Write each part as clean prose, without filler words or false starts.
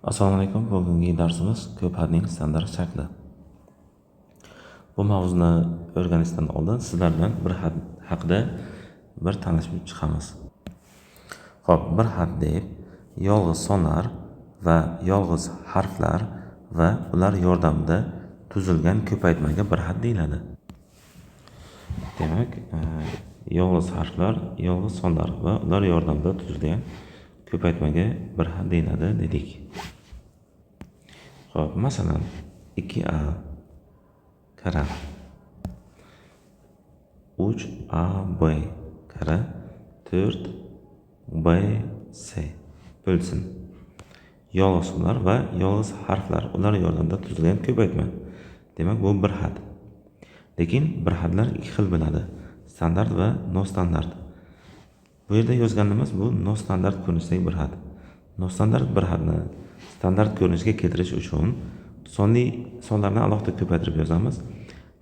Assalomu alaykum. Bugungi darsimiz ko'p hadning standart shakli. Bu mavzuni o'rganishdan oldin sizlar bilan bir had haqida bir tanishib chiqamiz. Xo'p, bir had deb yolg'iz sonlar va yolg'iz harflar va ular yordamida tuzilgan ko'paytmaga bir had deyiladi. Demak, yolg'iz harflar, yolg'iz sonlar va ular yordamida tuzilgan ko'paytmaga bir had deyiladi dedik. Xo'p, masalan 2a kara 3ab kara 4bc bo'lsin. Yolg'iz sonlar va yolg'iz harflar ular yordamida tuzilgan ko'paytma. Demak, bu bir had. Lekin bir hadlar ikki xil bo'ladi. Standart va nostandart. Bu yerda yozganimiz bu nostandart ko'rinishdagi bir had. Nostandart bir hadni standart ko'rinishga keltirish uchun sonlarni alohida ko'paytirib yozamiz.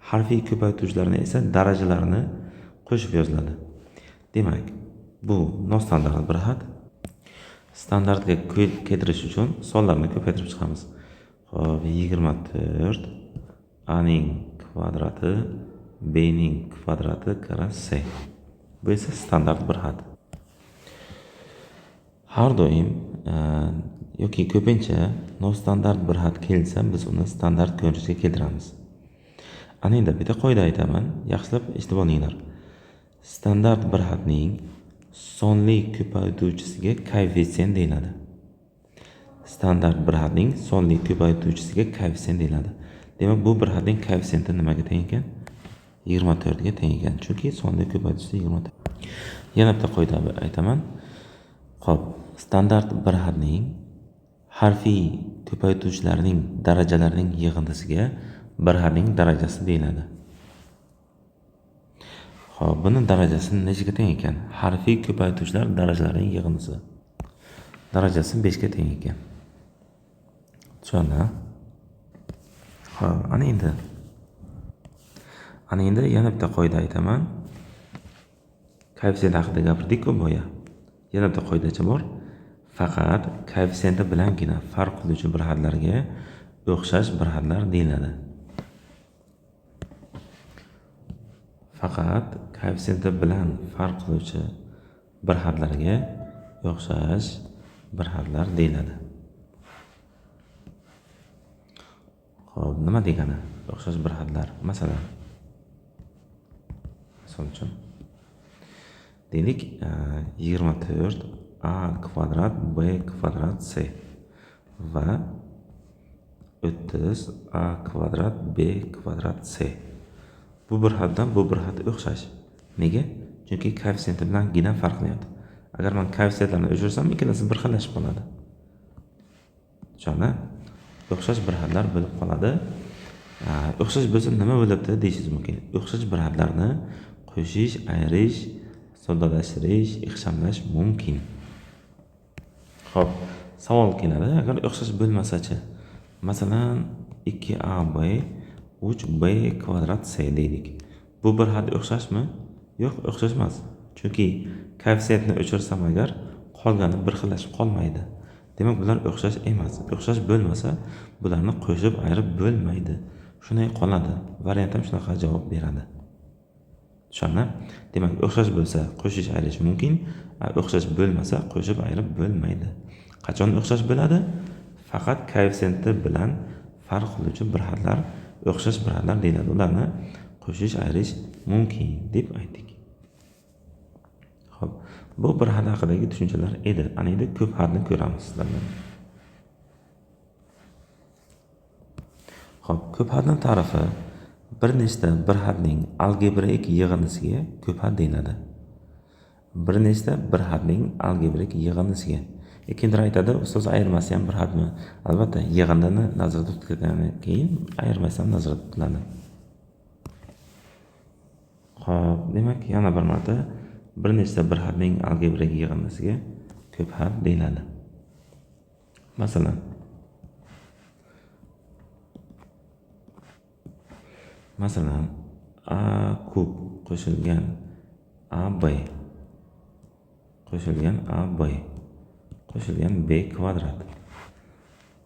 Harfiy ko'paytiruvchilarni esa darajalarini qo'shib yoziladi. Demak, bu nostandart bir had. Standartga keltirish uchun sonlarni ko'paytirib chiqamiz. Xo'p, 24 a ning kvadrati b ning kvadrati kara c. Bu esa standart bir had. Har doim yoki ko'pincha nostandart bir had kelsa, biz uni standart ko'rinishga keltiramiz. Ana endi bitta qoida aytaman, yaxshilab eshitib olinglar. Standart bir hadning sonli ko'paytuvchisiga koeffitsient deyiladi. Standart bir hadning sonli ko'paytuvchisiga koeffitsient deyiladi. Demak, bu bir hadning koeffitsiyenti nimaga teng ekan? 24 ga teng ekan. Chunki sonli ko'paytuvchisi 24. Yana bitta qoida aytaman. Xo'p, standart bir hadning harfiy ko'paytuvchilarning darajalarining yig'indisiga bir hadning darajasi deyiladi. Xo'p, buni darajasi nechaga teng ekan? Harfiy ko'paytuvchilar darajalarining yig'indisi. Darajasi 5 ga teng ekan. Tushunarli? Xo'p, ana endi yana bitta qoida aytaman. Koeffitsient haqida gapirdik-ku boya. Yana bitta qoidacha bor. Faqat koeffitsiyenti bilangina farq qiluvchi bir hadlarga o'xshash bir hadlar deyiladi. Faqat koeffitsiyenti bilan farq qiluvchi bir hadlarga o'xshash bir hadlar deyiladi. Xo'p, nima degani? O'xshash bir hadlar. Masalan, misol uchun deylik, 24 a kvadrat b kvadrat c va 30 a kvadrat b kvadrat c. Bu bir haddan bu bir had o'xshash. Nega? Chunki koeffitsiyenti bilan gina farqlayapti. Agar men koeffitsiyentlarni o'chirsam, ikkalasi bir xillashib qoladi. Tushunarli? O'xshash bir hadlar bo'lib qoladi. O'xshash bo'lsa nima bo'ladi deyishingiz mumkin. O'xshash bir hadlarni qo'shish, ayirish, soddalashtirish, ixchamlash mumkin. Xo'p, savol keladi. Agar o'xshash bo'lmasa-chi? Masalan, 2ab 3b kvadrat c deydik. Bu bir had o'xshashmi? Yo'q, o'xshash emas. Chunki koeffitsiyentni o'chirsam agar qolgani bir xillashib qolmaydi. Demak, bular o'xshash emas. O'xshash bo'lmasa, bularni qo'shib ayirib bo'lmaydi. Shunday qoladi. Variant ham shunaqa javob beradi. Tushunarli? Demak, o'xshash bo'lsa qo'shish ayirish mumkin, o'xshash bo'lmasa qo'shib ayirib bo'lmaydi. Qachon o'xshash bo'ladi? Faqat koeffitsiyenti bilan farq qiluvchi bir hadlar o'xshash bir hadlar deyiladi. Ularni qo'shish ayirish mumkin deb aytdik. Xo'p, bu bir had haqidagi tushunchalar edi. Ana endi ko'p hadni ko'ramiz sizlar bilan. Xo'p, ko'p hadning ta'rifi bir nechta bir hadning algebrik yig'indisiga ko'p had deyiladi. Bir nechta bir hadning algebrik yig'indisiga. Kimdir aytadi, ustoz ayirmasi ham bir hadmi? Albatta, yig'indini nazarda tutgandan keyin ayirmasi ham nazarda tutiladi. Xo'p, demak, yana bir marta bir nechta bir hadning algebrik yig'indisiga ko'p had deyiladi. Masalan, a kub qo'shilgan ab qo'shilgan b kvadrat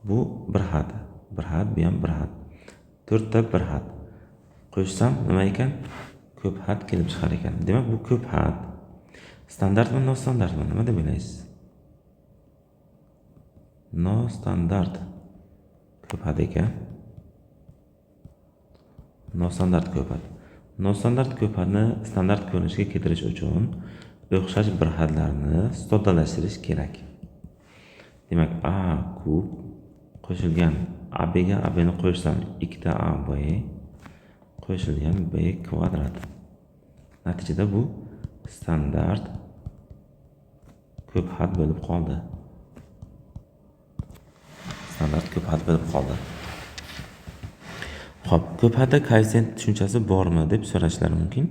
Bu bir xat. Bir xat, bu ham bir xat. 4 ta bir xat. Qo'shsam nima ekan? Ko'p xat kelib chiqar ekan. Demak, bu ko'p xat. Standartmi, nostandartmi? Nima deb o'ylaysiz? Nostandart ko'p xat ekan. Nostandart ko'p xat. Nostandart ko'p xatni standart ko'rinishga keltirish uchun o'xshash bir xatlarni soddalashtirish kerak. Demak, a kub qo'shilgan abga abni qo'shsam 2 ta ab qo'shilgan b kvadrat. Natijada bu standart ko'p xat bo'lib qoldi. Standart ko'p xat bo'lib qoldi. Xo'p, ko'p xatda koeffitsient tushunchasi bormi deb so'rashlari mumkin.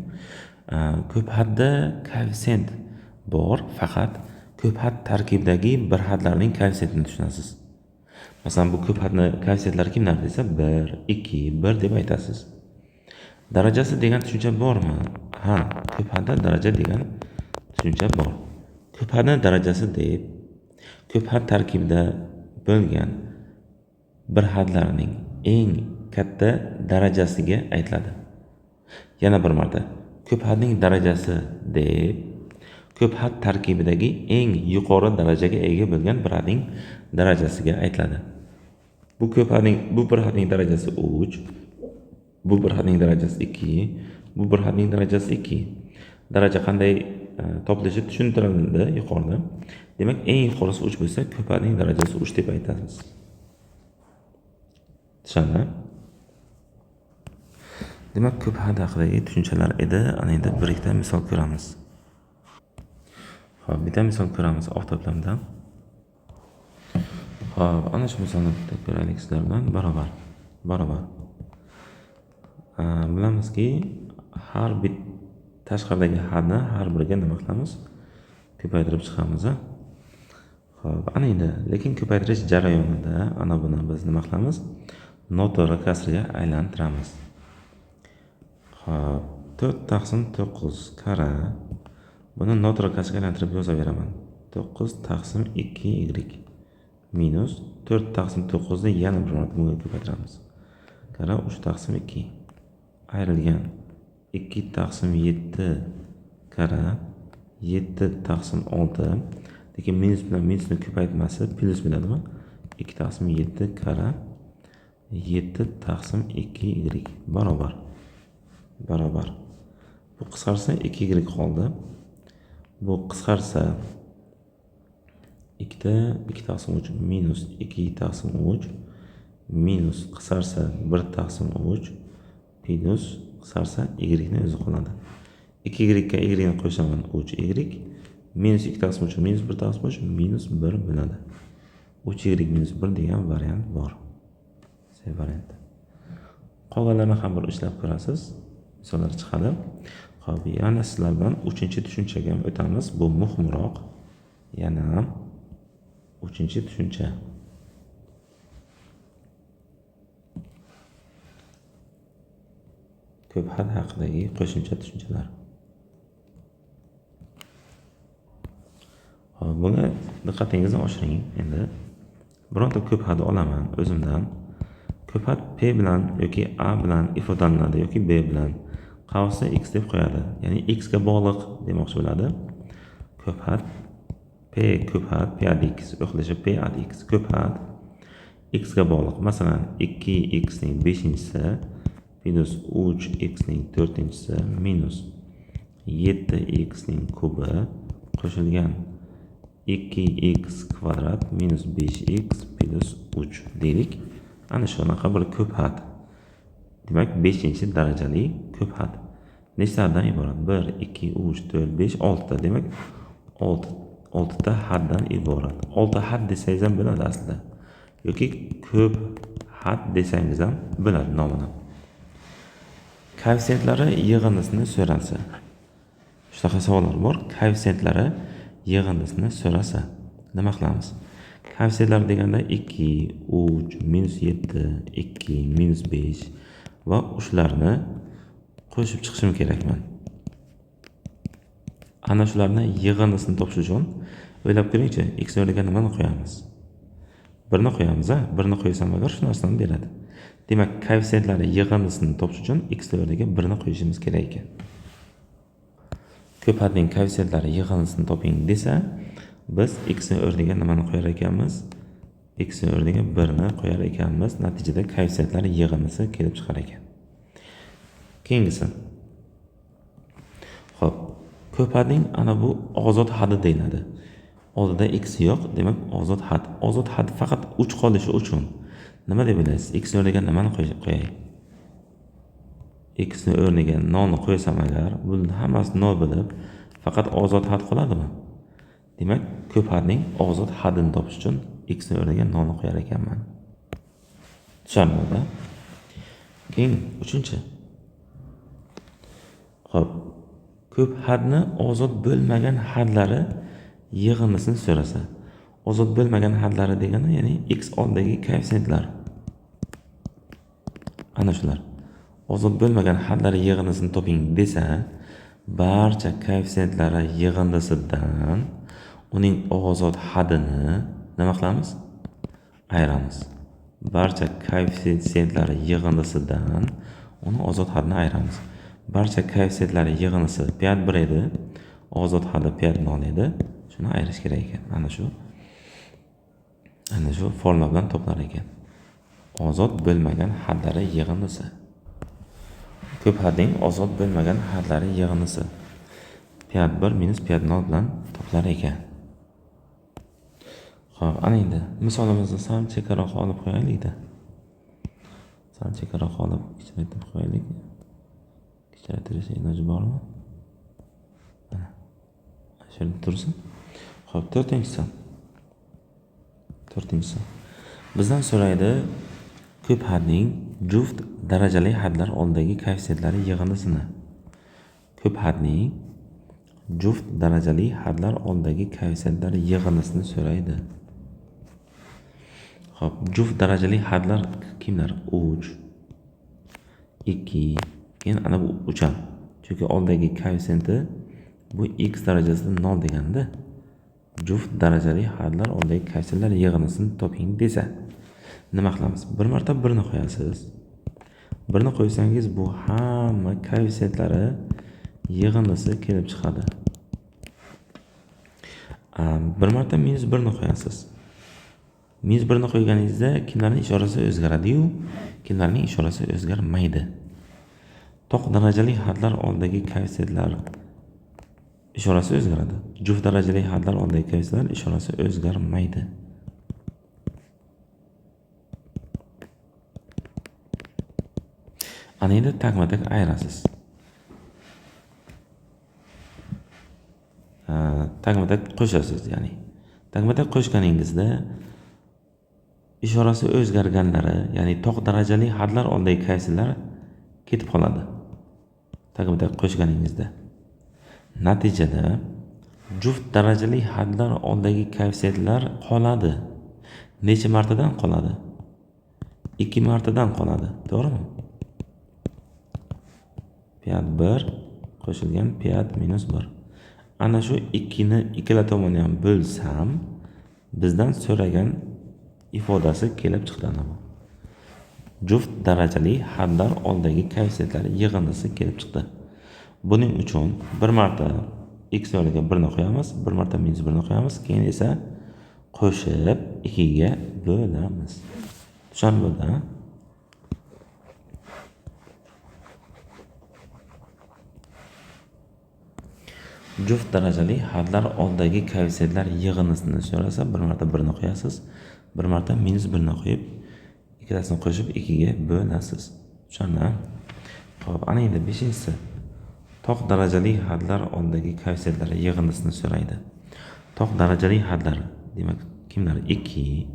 Ko'p xatda koeffitsient bor, faqat ko'p xat tarkibidagi bir xatlarning koeffitsiyentini tushunasiz. Masalan, bu ko'p xatni koeffitsentlari kimlar desa 1, 2, 1 deb aytasiz. Darajasi degan tushuncha bormi? Ha, ko'p xatda daraja degan tushuncha bor. Ko'p xatni darajasi deb ko'p xat tarkibida bo'lgan bir xatlarning eng katta darajasiga aytiladi. Yana bir marta, ko'p xatning darajasi deb ko'p xat tarkibidagi eng yuqori darajaga ega bo'lgan bir xatning darajasiga aytiladi. Bu bir xatning darajasi 3, bu bir xatning darajasi 2, bu bir xatning darajasi 2. Daraja qanday topilishi tushuntirildi yuqorida. Demak, eng yuqorisi 3 bo'lsa, ko'p xatning darajasi 3 deb aytamiz. Tushunarli? Demak, ko'p xat haqidagi tushunchalar edi. Ana endi bir ikkita misol ko'ramiz. Xo'p, bitta misol ko'ramiz oftoblamdan. Xo'p, ana shu misolni bitta ko'raylik sizlar bilan barobar. Bilamizki, har bir tashqaridagi xatni har biriga nima qilamiz? Ko'paytirib chiqamiz. Xo'p, ana endi, lekin ko'paytirish jarayonida ana buni biz nima qilamiz? Noto'g'ri kasrga aylantiramiz. Xo'p, 4 taqsim 9 kara. Buni noto'g'ri kasrga aylantirib yozaveraman. 9 taqsim 2y minus 4 taqsim 9 ni yana bir marta bunga ko'paytiramiz. Kara 3 taqsim 2 ayrilgan 2 taqsim 7 kara 7 taqsim 6. Lekin minus bilan minusni ko'paytmasi plus bo'ladimi? 2 taqsim 7 kara 7 taqsim 2y barobar. Bu qisqarsa 2y qoldi. Bu qisqarsa 2 taqsim 3 minus 2 taqsim 3 minus qisqarsa 1 taqsim 3 plus qisqarsa y ni o'zi qoladi. 2y ga y ni qo'shaman 3y minus 2 taqsim 3 minus 1 taqsim 3 minus 1 bo'ladi. 3y minus 1 degan variant bor. C variant. Qolganlarni ham bir ishlab ko'rasiz. Misollar chiqadi. Xo'p, yana sizlar bilan 3-tushunchaga o'tamiz. Bu muhimroq. Yana 3-tushuncha. Ko'p xat haqidagi qo'shimcha tushunchalar. Xo'p, bunga diqqatingizni oshiring. Endi bironta ko'p xat olaman o'zimdan. Ko'p xat P bilan yoki A bilan ifodalanadi yoki B bilan. Qavsi X deb qo'yadi. Ya'ni X ga bog'liq demoqchi bo'ladi. Ko'p xat P ko'p xat P ad X o'xshashi P ad X ko'p xat X ga bog'liq. Masalan, 2x ning 5-si minus 3x ning 4-si minus 7x ning kubi qo'shilgan 2x kvadrat minus 5x plus 3 deylik. Ana shunaqa bir ko'p xat. Demak, 5-darajali ko'p xat. Nechtadan iborat? 1, 2, 3, 4, 5, 6 ta. Demak, 6 ta xatdan iborat. 6 xat desangiz ham bo'ladi aslida. Yoki ko'p xat desangiz ham bo'ladi nomini. Koeffitsientlari yig'indisini so'ralsa. Shunaqa savollar bor. Koeffitsientlari yig'indisini so'rasa, nima qilamiz? Koeffitsiyentlar deganda 2, 3, minus 7, 2, minus 5 va shularni qo'shib chiqishim kerakman. Ana shularni yig'indisini topish uchun o'ylab ko'ringchi, x o'rniga nimani qo'yamiz? Birni qo'yamiz, birni qo'ysam agar shu narsani beradi. Demak, koeffitsentlari yig'indisini topish uchun x o'rniga 1 ni qo'yishimiz kerak ekan. Ko'p hadning koeffitsentlari yig'indisini toping desa, biz x o'rniga nimani qo'yar ekanmiz? X o'rniga 1 ni qo'yar ekanmiz. Natijada koeffitsentlari yig'indisi kelib chiqar ekan. Keyingisi. Xo'p, ko'p hadning ana bu ozod hadi deyiladi. Oldida x yo'q, demak ozod had. Ozod had faqat 3 qolishi uchun nima deb o'ylaysiz? X o'rniga nimani qo'yay? X o'rniga nolni qo'ysam agar, buning hammasi 0 bo'lib, faqat ozod had qoladimi? Demak, ko'p hadning ozod hadini topish uchun x o'rniga nolni qo'yar ekanman. Tushunarlimi? Keyin 3-chi. Xo'p, ko'p hadni ozod bo'lmagan hadlari yig'indisini so'rasa. Ozod bo'lmagan hadlari degani, ya'ni x oldidagi koeffitsentlar. Ana shular. Ozod bo'lmagan hadlari yig'indisini toping desa, barcha koeffitsentlari yig'indisidan uning ozod hadini nima qilamiz? Ayiramiz. Barcha koeffitsentlari yig'indisidan uni ozod hadini ayiramiz. Barcha koeffitsentlari yig'indisi piyat 1 edi, ozod hadi piyat 0 edi. Shuni ayirish kerak ekan. Ana shu formula bilan toplar ekan. Ozod bo'lmagan hadlari yig'indisi. Ko'p hadning ozod bo'lmagan hadlari yig'indisi. Piyat 1 minus piyat 0 bilan toplar ekan. Xo'p, ana endi misolimizni sal chekkaroq olib qo'yaylik-da. Sal chekkaroq olib kichikroq qo'yaylik. Kichikroq iloji bormi? Mana. Shu yerda tursin. Xo'p, 4-chi. Bizdan so'raydi ko'p hadning juft darajali hadlar oldidagi koeffitsentlari yig'indisini. Ko'p hadning juft darajali hadlar oldidagi koeffitsentlari yig'indisini so'raydi. Xo'p, juft darajali hadlar kimlar? 3, 2, keyin ana bu 3 ham. Chunki oldidagi koeffitsenti bu x darajasida 0 deganda, juft darajali hadlar oldidagi koeffitsentlar yig'indisini toping desa, nima qilamiz? Bir marta 1 ni qo'yasiz. 1 ni qo'ysangiz bu hamma koeffitsentlari yig'indisi kelib chiqadi. Bir marta minus 1 ni qo'yasiz. Minus 1 ni qo'yganingizda kimlarning ishorasi o'zgaradi-yu, kimlarning ishorasi o'zgarmaydi. Toq darajali hadlar oldidagi koeffitsentlar ishorasi o'zgaradi. Juft darajali hadlar oldidagi koeffitsentlar ishorasi o'zgarmaydi. Ana endi taqma-taq ayirasiz. Taqma-taq qo'shasiz, ya'ni. Taqma-taq qo'shganingizda ishorasi o'zgarganlari, ya'ni toq darajali hadlar oldidagi koeffitsentlar ketib qoladi. Taqma-taq qo'shganingizda. Natijada juft darajali hadlar oldidagi koeffitsentlar qoladi. Necha martadan qoladi? 2 martadan qoladi, to'g'rimi? Piyat 1 qo'shilgan piyat minus 1. Ana shu 2 ni ikkala tomonni ham bo'lsam, bizdan so'ragan ifodasi kelib chiqdi ana bu. Juft darajali hadlar oldidagi koeffitsentlar yig'indisi kelib chiqdi. Buning uchun bir marta x o'rniga 1 ni qo'yamiz, bir marta minus 1 ni qo'yamiz, keyin esa qo'shib 2 ga bo'lamiz. Tushunarlimi? Juft darajali hadlar oldidagi koeffitsentlar yig'indisini so'rasa, bir marta 1 ni qo'yasiz, bir marta minus 1 ni qo'yib, ikkalasini qo'shib 2 ga bo'lasiz. Tushunarlimi? Xo'p, ana endi 5-chi. Toq darajali hadlar oldidagi koeffitsentlar yig'indisini so'raydi. Toq darajali hadlar, demak, kimlar? 2,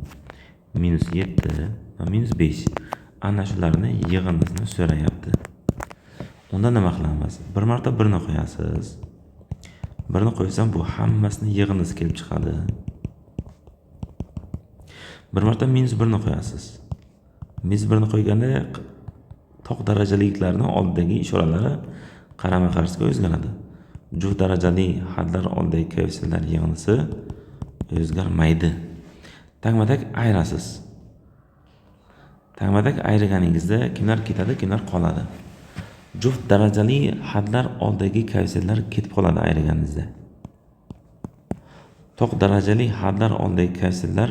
minus 7 va minus 5. Ana shularni yig'indisini so'rayapti. Unda nima qilamiz? Bir marta 1 ni qo'yasiz. 1 ni qo'ysam bu hammasini yig'indisi kelib chiqadi. Bir marta minus 1 ni qo'yasiz. Minus 1 ni qo'yganda toq darajaliliklarning oldidagi ishoralari qarama-qarshisiga o'zgaradi. Juft darajali hadlar oldidagi koeffitsentlar yig'indisi o'zgarmaydi. Tagma-tag ayirasiz. Tagma-tag ayirganingizda kimlar ketadi, kimlar qoladi. Juft darajali hadlar oldidagi koeffitsiyentlar ketib qoladi ayirganingizda. To'q darajali hadlar oldidagi koeffitsiyentlar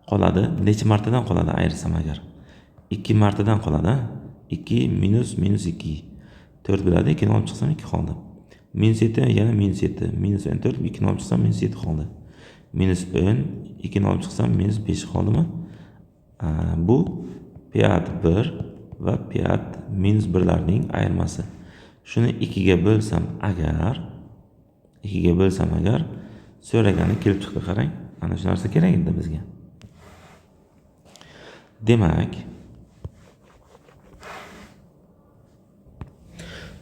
qoladi. Necha martadan qoladi ayirsam agar? 2 martadan qoladi. 2 minus 2. 4 bo'ladi. 2 ni olib chiqsam 2 qoldi. -7 yana -7. -14 2 ni olib chiqsam -7 qoldi. -10 2 ni olib chiqsam -5 qoldimi? Bu piyat 1 va piyat -1larning ayirmasi. Shuni 2 ga bo'lsam agar so'ragani kelib chiqdi, qarang. Mana shu narsa kerak edi bizga.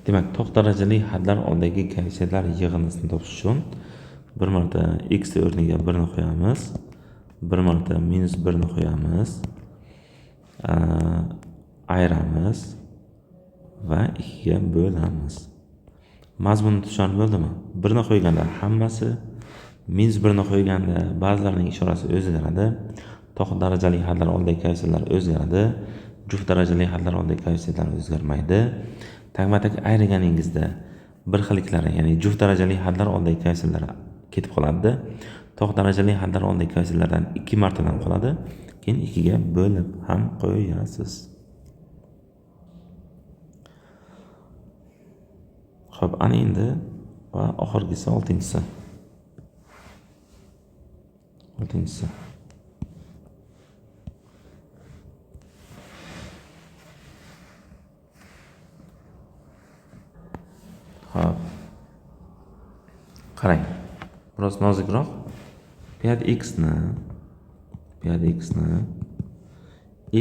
Demak, to'q darajali hadlar oldidagi koeffitsiyentlar yig'indisini topish uchun bir marta x o'rniga 1 ni qo'yamiz, bir marta -1 ni qo'yamiz, ayiramiz va 2 ga bo'lamiz. Mazmunni tushunib bo'ldimi? 1 ni qo'yganda hammasi, -1 ni qo'yganda ba'zilarining ishorasi o'zgaradi. To'q darajali hadlar oldidagi koeffitsiyentlar o'zgaradi. Juft darajali hadlar oldidagi koeffitsiyentlar o'zgarmaydi. Tagma-tag ayirganingizda bir xilliklari, ya'ni juft darajali hadlar oldidagi koeffitsiyentlar ketib qoladi. To'q darajali hadlar oldidagi koeffitsiyentlardan 2 martadan qoladi. Keyin 2 ga bo'lib ham qo'yasiz. Xo'p, ana endi va oxirgisi 6-si. 6-si. Xo'p. Qarang. Biroz nozikroq. Piyat x ni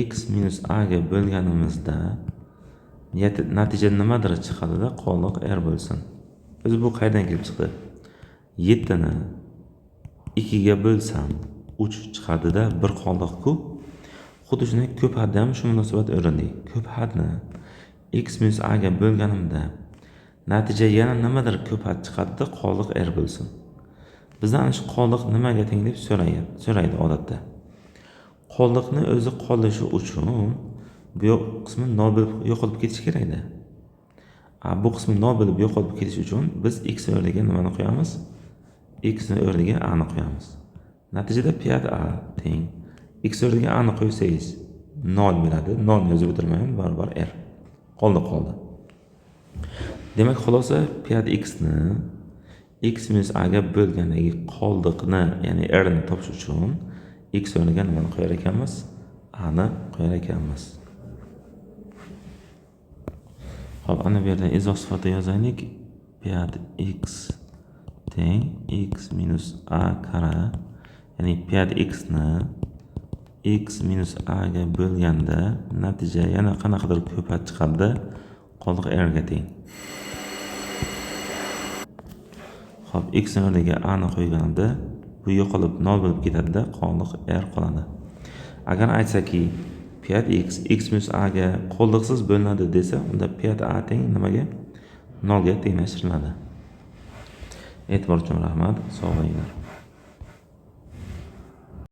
x minus a ga bo'lganimizda natija nimadir chiqadida qoldiq r bo'lsin. Biz bu qayerdan kelib chiqdi? 7 ni 2 ga bo'lsam 3 chiqadida bir qoldiq-ku. Xuddi shunday ko'p hadda ham shu munosabat o'rinli. Ko'p hadni x minus a ga bo'lganimda natija yana nimadir ko'p had chiqadida qoldiq r bo'lsin. Bizdan shu qoldiq nimaga teng deb so'raydi odatda. Qoldiqni o'zi qolishi uchun bu qismi 0 bo'lib yo'qolib ketishi kerak-da. Bu qismi 0 bo'lib yo'qolib ketishi uchun biz x o'rniga nimani qo'yamiz? X ni o'rniga a ni qo'yamiz. Natijada piyat a teng x o'rniga a ni qo'ysangiz 0 bo'ladi. 0 ni yozib o'tirmayman, baribir r. Qoldi. Demak, xulosa piyat x ni x minus a ga bo'lgandagi qoldiqni, ya'ni r ni topish uchun x o'rniga nimani qo'yar ekanmiz? A ni qo'yar ekanmiz. Xo'p, ana bu yerdan izoh sifatida yozaylik. Piyat x teng x minus a kara, ya'ni piyat x ni x minus a ga bo'lganda natija yana qanaqadir ko'p had chiqadi, qoldiq r ga teng. Xo'p, x o'rniga a ni qo'yganimda bu yo'qolib 0 bo'lib ketadi-da, qoldiq r qoladi. Agar aytsaki piyat x minus a ga qoldiqsiz bo'linadi desa, unda piyat a teng nimaga? 0 ga tenglashtiriladi. E'tibor uchun rahmat. Sog' bo'linglar.